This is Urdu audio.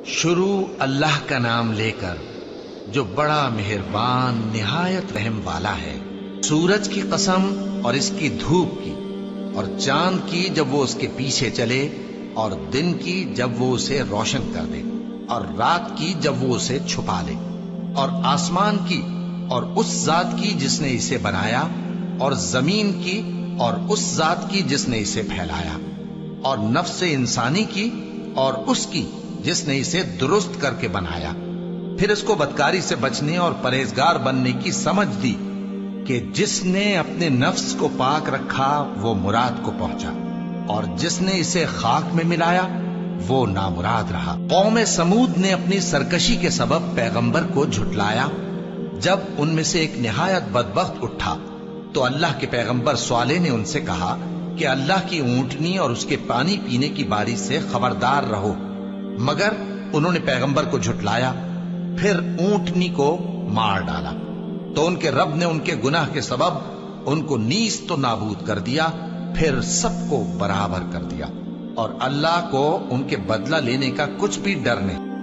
شروع اللہ کا نام لے کر جو بڑا مہربان نہایت رحم والا ہے۔ سورج کی قسم اور اس کی دھوپ کی، اور چاند کی جب وہ اس کے پیچھے چلے، اور دن کی جب وہ اسے روشن کر دے، اور رات کی جب وہ اسے چھپا لے، اور آسمان کی اور اس ذات کی جس نے اسے بنایا، اور زمین کی اور اس ذات کی جس نے اسے پھیلایا، اور نفس انسانی کی اور اس کی جس نے اسے درست کر کے بنایا۔ پھر اس کو بدکاری سے بچنے اور پرہیزگار بننے کی سمجھ دی کہ جس نے اپنے نفس کو پاک رکھا وہ مراد کو پہنچا، اور جس نے اسے خاک میں ملایا وہ نامراد رہا۔ قوم سمود نے اپنی سرکشی کے سبب پیغمبر کو جھٹلایا۔ جب ان میں سے ایک نہایت بدبخت اٹھا تو اللہ کے پیغمبر صالح نے ان سے کہا کہ اللہ کی اونٹنی اور اس کے پانی پینے کی باری سے خبردار رہو، مگر انہوں نے پیغمبر کو جھٹلایا۔ پھر اونٹنی کو مار ڈالا تو ان کے رب نے ان کے گناہ کے سبب ان کو نیست و نابود کر دیا، پھر سب کو برابر کر دیا، اور اللہ کو ان کے بدلہ لینے کا کچھ بھی ڈر نہیں۔